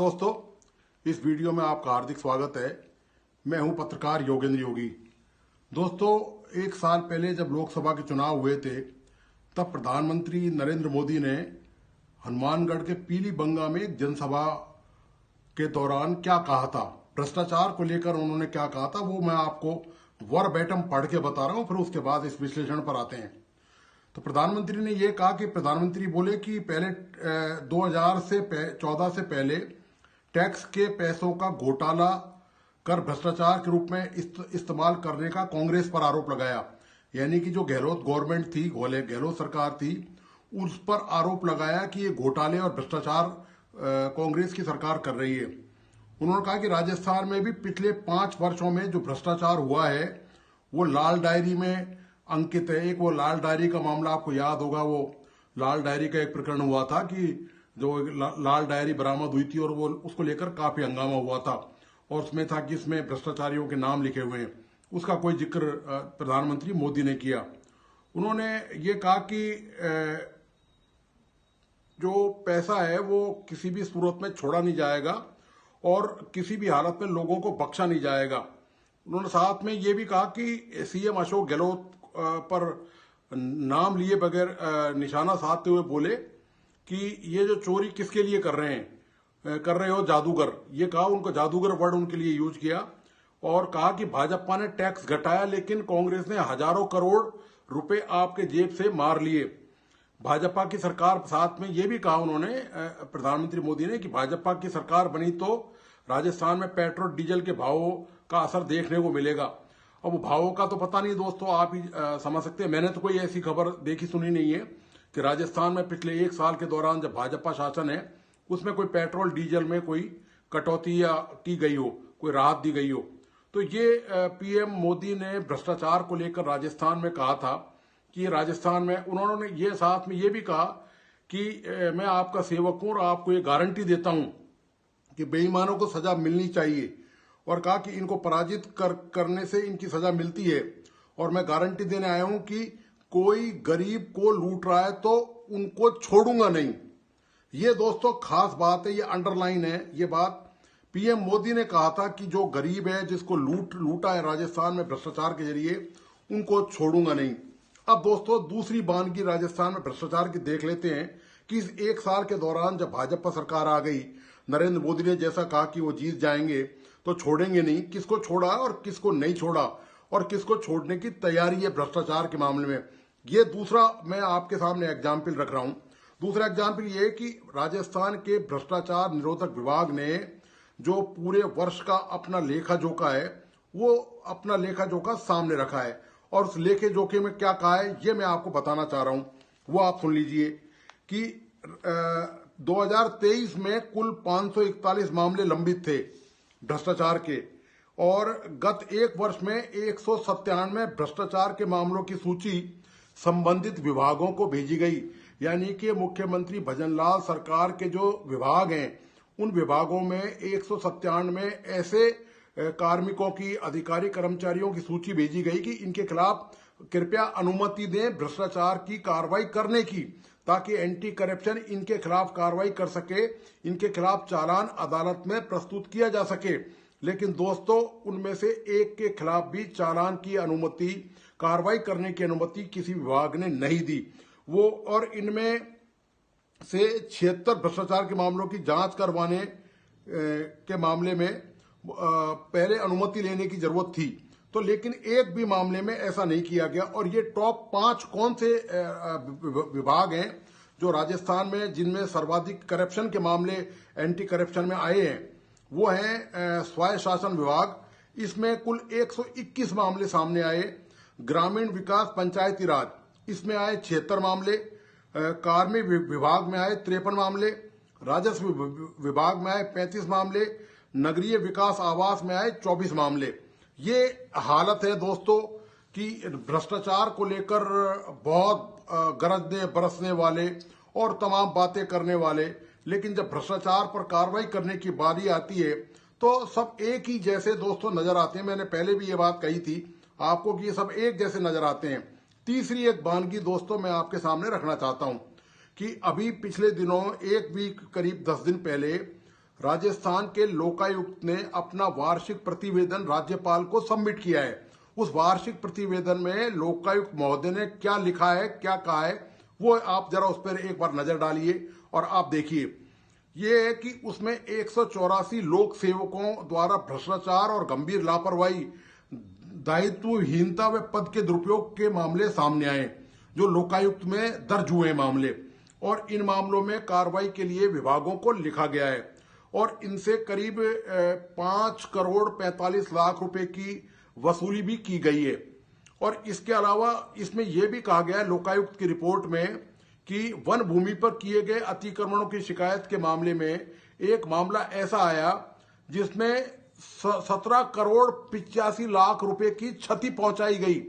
दोस्तों, इस वीडियो में आपका हार्दिक स्वागत है। मैं हूं पत्रकार योगेंद्र योगी। दोस्तों, एक साल पहले जब लोकसभा के चुनाव हुए थे तब प्रधानमंत्री नरेंद्र मोदी ने हनुमानगढ़ के पीलीबंगा में एक जनसभा के दौरान क्या कहा था, भ्रष्टाचार को लेकर उन्होंने क्या कहा था, वो मैं आपको वर्बैटम पढ़ के बता रहा हूं, फिर उसके बाद इस विश्लेषण पर आते हैं। तो प्रधानमंत्री ने यह कहा कि प्रधानमंत्री बोले कि पहले 2014 से पहले टैक्स के पैसों का घोटाला कर भ्रष्टाचार के रूप में इस्तेमाल करने का कांग्रेस पर आरोप लगाया। यानी कि जो गहलोत गवर्नमेंट थी, गहलोत सरकार थी, उस पर आरोप लगाया कि ये घोटाले और भ्रष्टाचार कांग्रेस की सरकार कर रही है। उन्होंने कहा कि राजस्थान में भी पिछले 5 वर्षों में जो भ्रष्टाचार हुआ है वो लाल डायरी में अंकित है। एक वो लाल डायरी का मामला आपको याद होगा, वो लाल डायरी का एक प्रकरण हुआ था कि जो लाल डायरी बरामद हुई थी और वो उसको लेकर काफी हंगामा हुआ था और उसमें था कि इसमें भ्रष्टाचारियों के नाम लिखे हुए हैं। उसका कोई जिक्र प्रधानमंत्री मोदी ने किया। उन्होंने ये कहा कि जो पैसा है वो किसी भी सूरत में छोड़ा नहीं जाएगा और किसी भी हालत में लोगों को बख्शा नहीं जाएगा। उन्होंने साथ में ये भी कहा कि सीएम अशोक गहलोत पर नाम लिए बगैर निशाना साधते हुए बोले कि ये जो चोरी किसके लिए कर रहे हो जादूगर, ये कहा, उनको जादूगर वर्ड उनके लिए यूज किया और कहा कि भाजपा ने टैक्स घटाया लेकिन कांग्रेस ने हजारों करोड़ रुपए आपके जेब से मार लिए। भाजपा की सरकार, साथ में ये भी कहा उन्होंने, प्रधानमंत्री मोदी ने, कि भाजपा की सरकार बनी तो राजस्थान में पेट्रोल डीजल के भावों का असर देखने को मिलेगा। अब भावों का तो पता नहीं दोस्तों, आप ही समझ सकते हैं। मैंने तो कोई ऐसी खबर देखी सुनी नहीं है कि राजस्थान में पिछले 1 साल के दौरान जब भाजपा शासन है उसमें कोई पेट्रोल डीजल में कोई कटौती या की गई हो, कोई राहत दी गई हो। तो ये पीएम मोदी ने भ्रष्टाचार को लेकर राजस्थान में कहा था कि राजस्थान में उन्होंने ये साथ में ये भी कहा कि मैं आपका सेवक हूं और आपको ये गारंटी देता हूं कि बेईमानों को सजा मिलनी चाहिए और कहा कि इनको पराजित करने से इनकी सजा मिलती है और मैं गारंटी देने आया हूं कि कोई गरीब को लूट रहा है तो उनको छोड़ूंगा नहीं। ये दोस्तों खास बात है, ये अंडरलाइन है। ये बात पीएम मोदी ने कहा था कि जो गरीब है, जिसको लूटा है राजस्थान में भ्रष्टाचार के जरिए, उनको छोड़ूंगा नहीं। अब दोस्तों दूसरी बानगी राजस्थान में भ्रष्टाचार की देख लेते हैं कि इस 1 साल के दौरान जब भाजपा सरकार आ गई, नरेंद्र मोदी ने जैसा कहा कि वो जीत जाएंगे तो छोड़ेंगे नहीं, किसको छोड़ा और किसको नहीं छोड़ा और किसको छोड़ने की तैयारी है भ्रष्टाचार के मामले में। ये दूसरा मैं आपके सामने एग्जाम्पल रख रहा हूं। दूसरा एग्जाम्पल ये कि राजस्थान के भ्रष्टाचार निरोधक विभाग ने जो पूरे वर्ष का अपना लेखा जोखा है वो अपना लेखा जोखा सामने रखा है और उस लेखे जोखे में क्या कहा है ये मैं आपको बताना चाह रहा हूं, वो आप सुन लीजिए कि 2023 में कुल 541 मामले लंबित थे भ्रष्टाचार के और गत 1 वर्ष में 197 भ्रष्टाचार के मामलों की सूची संबंधित विभागों को भेजी गई। यानी कि मुख्यमंत्री भजनलाल सरकार के जो विभाग हैं उन विभागों में 197 ऐसे कार्मिकों की, अधिकारी कर्मचारियों की सूची भेजी गई कि इनके खिलाफ कृपया अनुमति दें भ्रष्टाचार की कार्रवाई करने की, ताकि एंटी करप्शन इनके खिलाफ कार्रवाई कर सके, इनके खिलाफ चालान अदालत में प्रस्तुत किया जा सके। लेकिन दोस्तों उनमें से एक के खिलाफ भी चालान की अनुमति, कार्रवाई करने की अनुमति किसी विभाग ने नहीं दी। वो और इनमें से 76 भ्रष्टाचार के मामलों की जांच करवाने के मामले में पहले अनुमति लेने की जरूरत थी, तो लेकिन एक भी मामले में ऐसा नहीं किया गया। और ये टॉप 5 कौन से विभाग हैं जो राजस्थान में जिनमें सर्वाधिक करप्शन के मामले एंटी करप्शन में आए हैं? वो हैं स्वायत्त शासन विभाग, इसमें कुल 121 मामले सामने आए। ग्रामीण विकास पंचायती राज, इसमें आए 76 मामले। कार्मिक विभाग में आए 53 मामले। राजस्व विभाग में आए 35 मामले। नगरीय विकास आवास में आए 24 मामले। ये हालत है दोस्तों कि भ्रष्टाचार को लेकर बहुत गरजने बरसने वाले और तमाम बातें करने वाले, लेकिन जब भ्रष्टाचार पर कार्रवाई करने की बारी आती है तो सब एक ही जैसे दोस्तों नजर आते हैं। मैंने पहले भी ये बात कही थी आपको कि ये सब एक जैसे नजर आते हैं। तीसरी एक बानगी दोस्तों मैं आपके सामने रखना चाहता हूं कि अभी पिछले दिनों एक वीक करीब 10 दिन पहले राजस्थान के लोकायुक्त ने अपना वार्षिक प्रतिवेदन राज्यपाल को सबमिट किया है। उस वार्षिक प्रतिवेदन में लोकायुक्त महोदय ने क्या लिखा है, क्या कहा है, वो आप जरा उस पर एक बार नजर डालिए और आप देखिए। ये है कि उसमें 184 लोक सेवकों द्वारा भ्रष्टाचार और गंभीर लापरवाही, दायित्वहीनता व पद के दुरुपयोग के मामले सामने आए, जो लोकायुक्त में दर्ज हुए मामले, और इन मामलों में कार्रवाई के लिए विभागों को लिखा गया है और इनसे करीब 5 करोड़ 45 लाख रुपए की वसूली भी की गई है। और इसके अलावा इसमें यह भी कहा गया है लोकायुक्त की रिपोर्ट में कि वन भूमि पर किए गए अतिक्रमणों की शिकायत के मामले में एक मामला ऐसा आया जिसमें 17 करोड़ 85 लाख रुपए की क्षति पहुंचाई गई।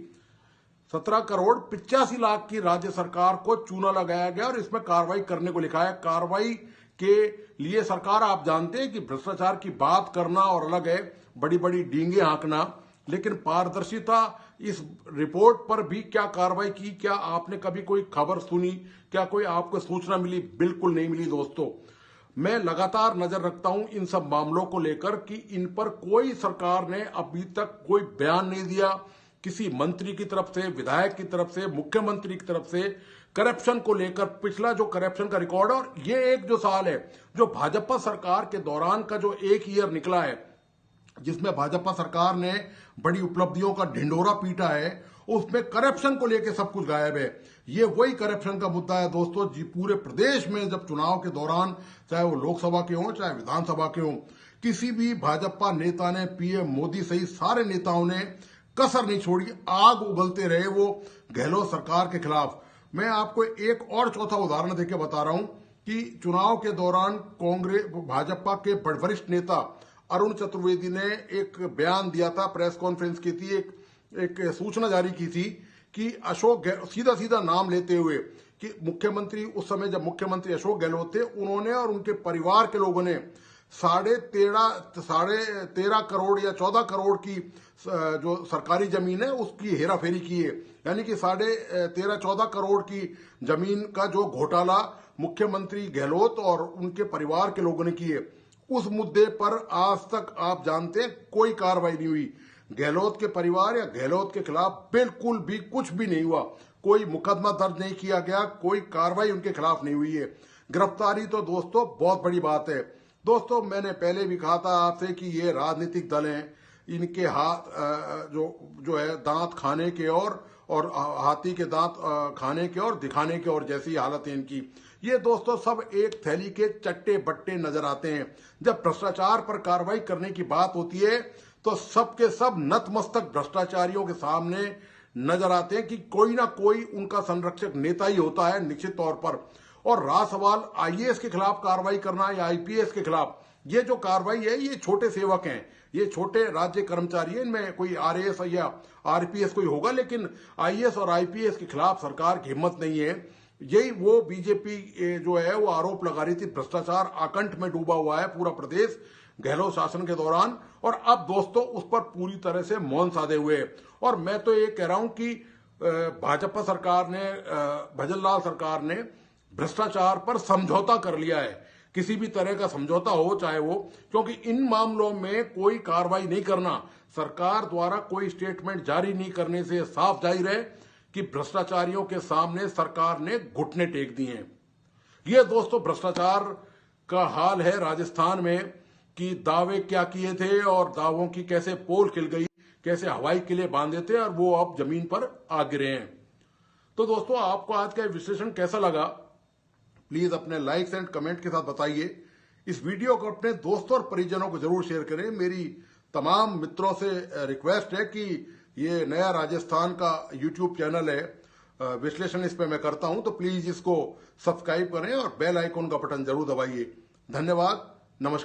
17 करोड़ 85 लाख की राज्य सरकार को चूना लगाया गया और इसमें कार्रवाई करने को लिखा है। कार्रवाई के लिए सरकार, आप जानते हैं कि भ्रष्टाचार की बात करना और अलग है, बड़ी बड़ी डींगे हाँकना, लेकिन पारदर्शिता इस रिपोर्ट पर भी क्या कार्रवाई की, क्या आपने कभी कोई खबर सुनी, क्या कोई आपको सूचना मिली? बिल्कुल नहीं मिली दोस्तों। मैं लगातार नजर रखता हूं इन सब मामलों को लेकर कि इन पर कोई सरकार ने अभी तक कोई बयान नहीं दिया। किसी मंत्री की तरफ से, विधायक की तरफ से, मुख्यमंत्री की तरफ से करप्शन को लेकर पिछला जो करप्शन का रिकॉर्ड है, और ये एक जो साल है जो भाजपा सरकार के दौरान का जो एक ईयर निकला है जिसमें भाजपा सरकार ने बड़ी उपलब्धियों का ढिंडोरा पीटा है, उसमें करप्शन को लेकर सब कुछ गायब है। ये वही करप्शन का मुद्दा है दोस्तों जी। पूरे प्रदेश में जब चुनाव के दौरान, चाहे वो लोकसभा के हों चाहे विधानसभा के हों, किसी भी भाजपा नेता ने, पीएम मोदी सहित सारे नेताओं ने कसर नहीं छोड़ी, आग उगलते रहे वो गहलोत सरकार के खिलाफ। मैं आपको एक और चौथा उदाहरण देके बता रहा हूं कि चुनाव के दौरान कांग्रेस भाजपा के वरिष्ठ नेता अरुण चतुर्वेदी ने एक बयान दिया था, प्रेस कॉन्फ्रेंस की थी, एक सूचना जारी की थी कि अशोक, सीधा सीधा नाम लेते हुए कि मुख्यमंत्री, उस समय जब मुख्यमंत्री अशोक गहलोत थे, उन्होंने और उनके परिवार के लोगों ने 13.5 करोड़ या 14 करोड़ की जो सरकारी जमीन है उसकी हेराफेरी की है। यानी कि 13.5-14 करोड़ की जमीन का जो घोटाला मुख्यमंत्री गहलोत और उनके परिवार के लोगों ने किए, उस मुद्दे पर आज तक आप जानते हैं कोई कार्रवाई नहीं हुई। गहलोत के परिवार या गहलोत के खिलाफ बिल्कुल भी कुछ भी नहीं हुआ, कोई मुकदमा दर्ज नहीं किया गया, कोई कार्रवाई उनके खिलाफ नहीं हुई है। गिरफ्तारी तो दोस्तों बहुत बड़ी बात है। दोस्तों मैंने पहले भी कहा था आपसे कि ये राजनीतिक दल हैं, इनके हाथ जो है दांत खाने के और हाथी के दांत खाने के और दिखाने के और जैसी हालत है इनकी। ये दोस्तों सब एक थैली के चट्टे बट्टे नजर आते हैं। जब भ्रष्टाचार पर कार्रवाई करने की बात होती है तो सबके सब नतमस्तक भ्रष्टाचारियों के सामने नजर आते हैं कि कोई ना कोई उनका संरक्षक नेता ही होता है निश्चित तौर पर। और रहा सवाल आईएएस के खिलाफ कार्रवाई करना या आईपीएस के खिलाफ, ये जो कार्रवाई है ये छोटे सेवक हैं, ये छोटे राज्य कर्मचारी हैं, इनमें कोई आरएएस या आरपीएस कोई होगा, लेकिन आईएएस और आईपीएस के खिलाफ सरकार की हिम्मत नहीं है। यही वो बीजेपी जो है वो आरोप लगा रही थी, भ्रष्टाचार आकंठ में डूबा हुआ है पूरा प्रदेश गहलोत शासन के दौरान, और अब दोस्तों उस पर पूरी तरह से मौन साधे हुए। और मैं तो ये कह रहा हूं कि भाजपा सरकार ने, भजनलाल सरकार ने भ्रष्टाचार पर समझौता कर लिया है। किसी भी तरह का समझौता हो चाहे वो, क्योंकि इन मामलों में कोई कार्रवाई नहीं करना, सरकार द्वारा कोई स्टेटमेंट जारी नहीं करने से साफ जाहिर है कि भ्रष्टाचारियों के सामने सरकार ने घुटने टेक दिए हैं। ये दोस्तों भ्रष्टाचार का हाल है राजस्थान में कि दावे क्या किए थे और दावों की कैसे पोल खिल गई, कैसे हवाई किले बांधे थे और वो अब जमीन पर आ गिरे हैं। तो दोस्तों आपको आज का विश्लेषण कैसा लगा, प्लीज अपने लाइक्स एंड कमेंट के साथ बताइए। इस वीडियो को अपने दोस्तों और परिजनों को जरूर शेयर करें। मेरी तमाम मित्रों से रिक्वेस्ट है कि ये नया राजस्थान का यूट्यूब चैनल है, विश्लेषण इस पे मैं करता हूं, तो प्लीज इसको सब्सक्राइब करें और बेल आइकॉन का बटन जरूर दबाइए। धन्यवाद, नमस्कार।